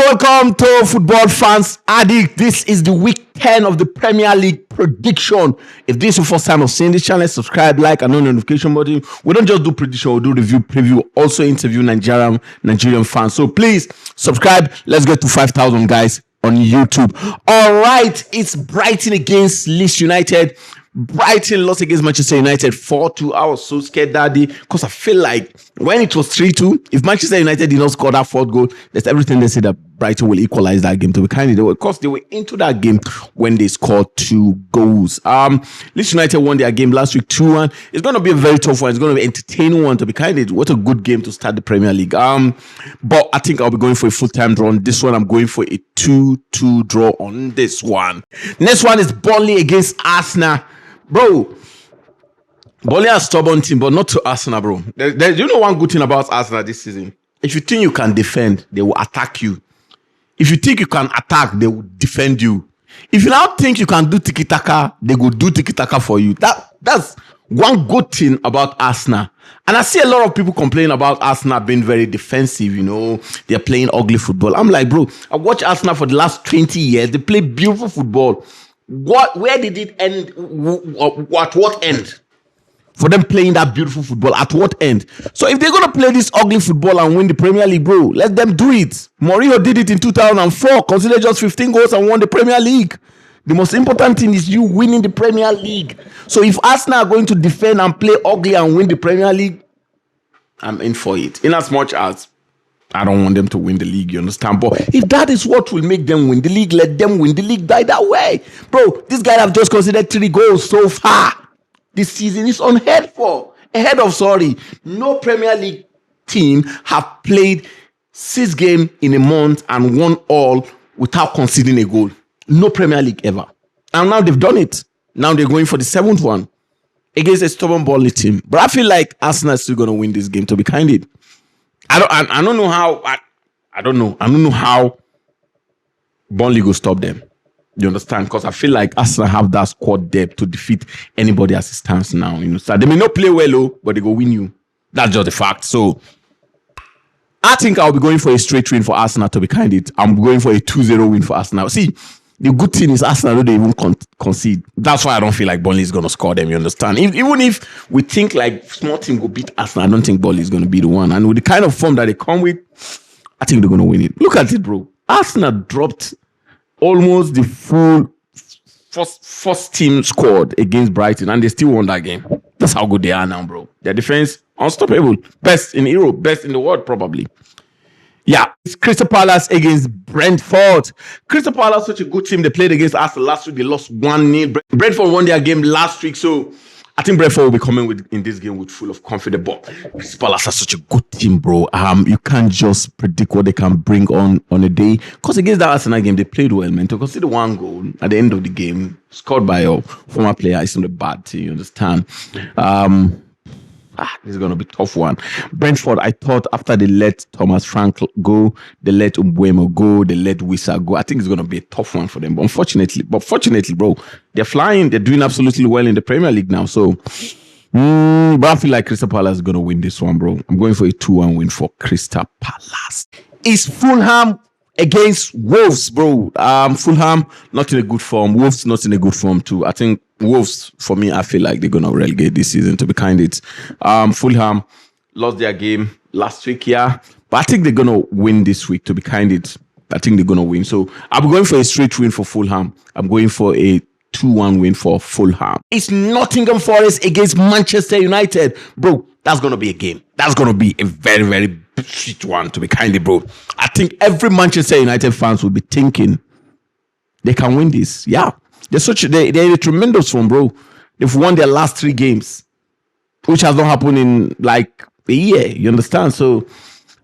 welcome to Football Fans Addict. This is the week 10 of the Premier League prediction. If this is your first time of seeing this channel, subscribe, like, and on the notification button. We don't just do prediction, we do review, preview, also interview Nigerian fans. So please subscribe. Let's get to 5,000 guys on YouTube. All right, it's Brighton against Leeds United. Brighton lost against Manchester United 4-2. I was so scared that day because I feel like when it was 3-2, if Manchester United did not score that fourth goal, there's everything they say that Brighton will equalize that game. To be kind of, because they were into that game when they scored 2 goals. Leeds United won their game last week 2-1. It's going to be a very tough one. It's going to be an entertaining one. To be kind of, what a good game to start the Premier League. But I think I'll be going for a full-time draw on this one. I'm going for a 2-2 draw on this one. Next one is Burnley against Arsenal. Bro, Burnley are a stubborn team, but not to Arsenal, bro. You know one good thing about Arsenal this season? If you think you can defend, they will attack you. If you think you can attack, they will defend you. If you now think you can do tiki-taka, they will do tiki-taka for you. That's one good thing about Arsenal. And I see a lot of people complaining about Arsenal being very defensive, you know. They're playing ugly football. I'm like, bro, I watched Arsenal for the last 20 years. They play beautiful football. Where did it end? At what end? For them playing that beautiful football, at what end? So if they're going to play this ugly football and win the Premier League, bro, let them do it. Mourinho did it in 2004, considered just 15 goals and won the Premier League. The most important thing is you winning the Premier League. So if Arsenal are going to defend and play ugly and win the Premier League, I'm in for it. In as much as I don't want them to win the league, you understand? But if that is what will make them win the league, let them win the league by that way. Bro, this guy have just considered 3 goals so far. This season is unheard of. No Premier League team have played 6 games in a month and won all without conceding a goal. No Premier League ever. And now they've done it. Now they're going for the 7th one against a stubborn Burnley team. But I feel like Arsenal is still going to win this game, to be candid. I don't know how. I don't know how Burnley will stop them. You understand? Because I feel like Arsenal have that squad depth to defeat anybody as it stands now. You know, so they may not play well, but they go win you. That's just the fact. So I think I'll be going for a straight win for Arsenal, to be candid. I'm going for a 2-0 win for Arsenal. See, the good thing is Arsenal don't even concede. That's why I don't feel like Burnley is going to score them, you understand? Even if we think like small team will beat Arsenal, I don't think Burnley is going to be the one. And with the kind of form that they come with, I think they're going to win it. Look at it, bro. Arsenal dropped almost the full first team squad against Brighton, and they still won that game. That's how good they are now, bro. Their defense, unstoppable. Best in Europe, best in the world, probably. Yeah, it's Crystal Palace against Brentford. Crystal Palace, such a good team. They played against Arsenal last week. They lost 1-0. Brentford won their game last week. So I think Brentford will be coming in this game with full of confidence. But Crystal Palace are such a good team, bro. You can't just predict what they can bring on a day. Because against that Arsenal game, they played well, man. To consider 1 goal at the end of the game, scored by a former player, it's not a bad thing, you understand? This is going to be a tough one. Brentford, I thought after they let Thomas Frank go, they let Mbeumo go, they let Wissa go. I think it's going to be a tough one for them. But fortunately, bro, they're flying. They're doing absolutely well in the Premier League now. So, but I feel like Crystal Palace is going to win this one, bro. I'm going for a 2-1 win for Crystal Palace. It's Fulham against Wolves, bro. Fulham, not in a good form. Wolves, not in a good form too. I think Wolves, for me, I feel like they're going to relegate this season, to be kind. Fulham lost their game last week, yeah. But I think they're going to win this week, to be kind. I think they're going to win. So I'm going for a straight win for Fulham. I'm going for a 2-1 win for Fulham. It's Nottingham Forest against Manchester United. Bro, that's going to be a game. That's going to be a very, very shit one, to be kind, bro. I think every Manchester United fans will be thinking they can win this. Yeah. They're a tremendous form, bro. They've won their last 3 games, which has not happened in like a year. You understand? So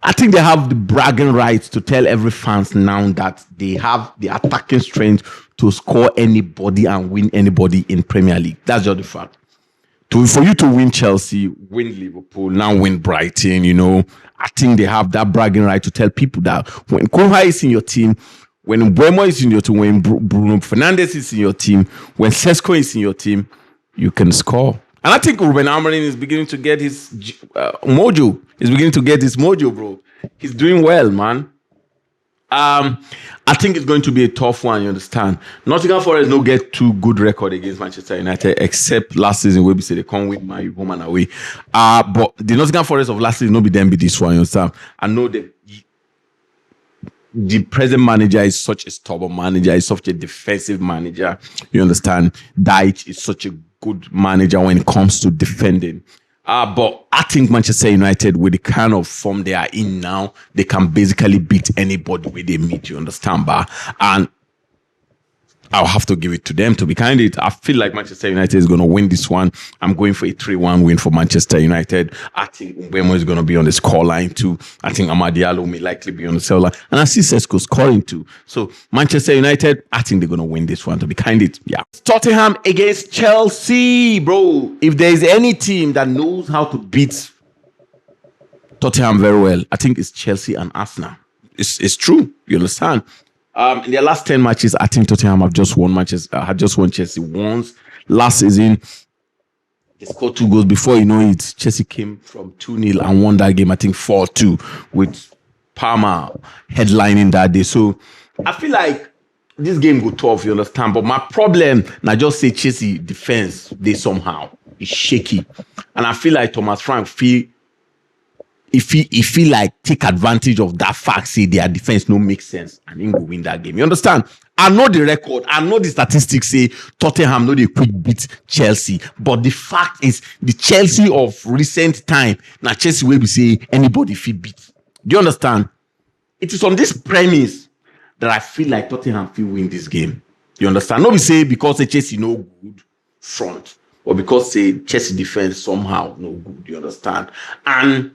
I think they have the bragging rights to tell every fans now that they have the attacking strength to score anybody and win anybody in Premier League. That's just the fact. For you to win Chelsea, win Liverpool, now win Brighton, you know, I think they have that bragging right to tell people that when Koha is in your team, when Mbeumo is in your team, when Bruno Fernandes is in your team, when Sesko is in your team, you can score. And I think Ruben Amorim is beginning to get his mojo. He's beginning to get his mojo, bro. He's doing well, man. I think it's going to be a tough one. You understand? Nottingham Forest no get too good record against Manchester United, except last season where we say they can't win my home and away. But the Nottingham Forest of last season no be them be this one. You understand? I know that the present manager is such a stubborn manager. He's such a defensive manager. You understand? Dyche is such a good manager when it comes to defending. But I think Manchester United, with the kind of form they are in now, they can basically beat anybody where they meet. You understand, Ba? And I'll have to give it to them, to be candid. I feel like Manchester United is going to win this one. I'm going for a 3-1 win for Manchester United. I think Mbeumo is going to be on the scoreline too. I think Amad Diallo may likely be on the scoreline. And I see Sesko scoring too. So Manchester United, I think they're going to win this one, to be candid. Yeah. Tottenham against Chelsea, bro. If there is any team that knows how to beat Tottenham very well, I think it's Chelsea and Arsenal. It's true. You understand? In their last 10 matches, I think Tottenham have just won Chelsea once. Last season, they scored 2 goals. Before you know it, Chelsea came from 2-0 and won that game, I think 4-2, with Palmer headlining that day. So I feel like this game go tough, you understand? But my problem, I just say Chelsea defense, they somehow is shaky. And I feel like Thomas Frank if he like take advantage of that fact, say their defense no make sense, and he will win that game. You understand? I know the record, I know the statistics say Tottenham no they quick beat Chelsea, but the fact is the Chelsea of recent time, now Chelsea will be say anybody fit beat. Do you understand? It is on this premise that I feel like Tottenham will win this game. You understand? Not be say because the Chelsea no good front, or because say Chelsea defense somehow no good. You understand? And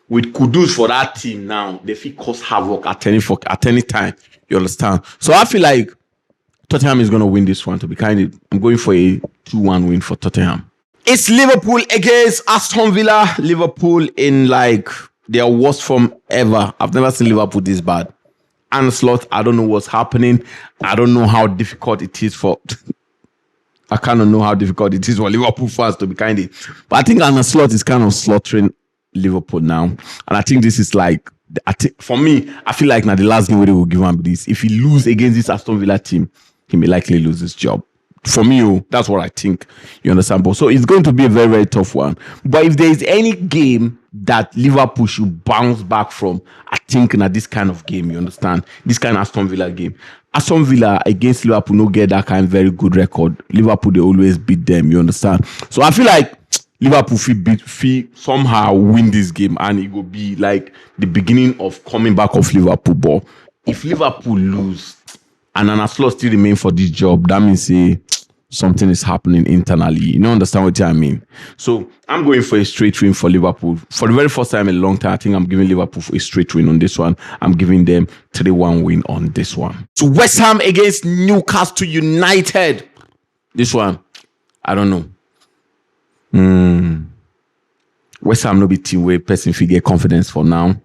with Kudus for that team now, they feel cause havoc at any time. You understand? So I feel like Tottenham is going to win this one, to be candid. I'm going for a 2-1 win for Tottenham. It's Liverpool against Aston Villa. Liverpool in like their worst form ever. I've never seen Liverpool this bad. Arne Slot, I don't know what's happening. I don't know how difficult it is for... I kind of know how difficult it is for Liverpool fans, to be candid. But I think Arne Slot is kind of slaughtering Liverpool now, and I think this is like, for me, I feel like now the last game where they will give him this. If he lose against this Aston Villa team, he may likely lose his job. For me, that's what I think. You understand? But so it's going to be a very, very tough one. But if there is any game that Liverpool should bounce back from, I think in this kind of game, you understand? This kind of Aston Villa game. Aston Villa against Liverpool no get that kind of very good record. Liverpool, they always beat them, you understand? So I feel like Liverpool feel somehow win this game, and it will be like the beginning of coming back of Liverpool. But if Liverpool lose and Arne Slot still remain for this job, that means say something is happening internally. You know, understand what I mean? So I'm going for a straight win for Liverpool. For the very first time in a long time, I think I'm giving Liverpool a straight win on this one. I'm giving them 3-1 win on this one. So West Ham against Newcastle United. This one, I don't know. West Ham no be team where person figure confidence for now.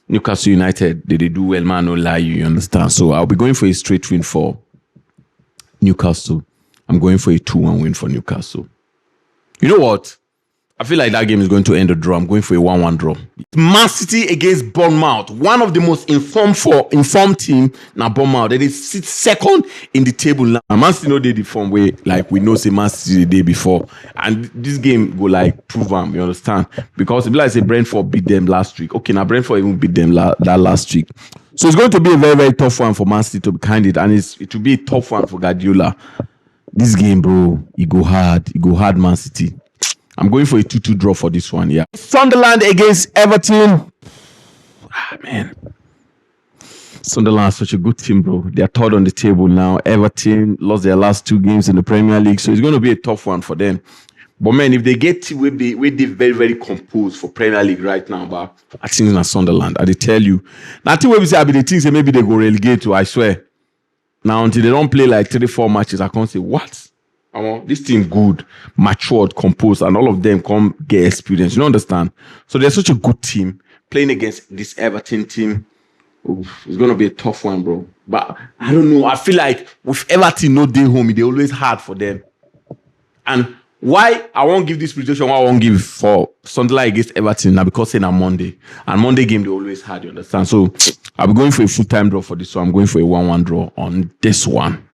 Newcastle United, they do well, man, no lie, you understand? So I'll be going for a straight win for Newcastle. I'm going for a 2-1 win for Newcastle. You know what? I feel like that game is going to end a draw. I'm going for a 1-1 draw. Man City against Bournemouth. One of the most informed team now Bournemouth. They sit second in the table now. Man City know they the form way like we know say Man City the day before. And this game go like prove them, you understand? Because if like say Brentford beat them last week. Okay, now Brentford even beat them that last week. So it's going to be a very, very tough one for Man City, to be candid. And it will be a tough one for Guardiola. This game, bro, it go hard, Man City. I'm going for a 2-2 draw for this one, yeah. Sunderland against Everton. Man. Sunderland is such a good team, bro. They are third on the table now. Everton lost their last 2 games in the Premier League, so it's going to be a tough one for them. But man, if they get to where they very, very composed for Premier League right now, but I think it's Sunderland. I tell you. Now, I think when we say I be the things, maybe they go relegate to, I swear. Now, until they don't play like 3-4 matches, I can't say, what? This team good, matured, composed, and all of them come get experience. You don't understand? So they're such a good team playing against this Everton team. Oof, it's gonna be a tough one, bro. But I don't know. I feel like with Everton no day home, they always hard for them. And why I won't give this prediction, why I won't give for Sunderland against Everton now, because it's on Monday. And Monday game they always hard, you understand? So I'll be going for a full-time draw for this one. I'm going for a 1-1 draw on this one.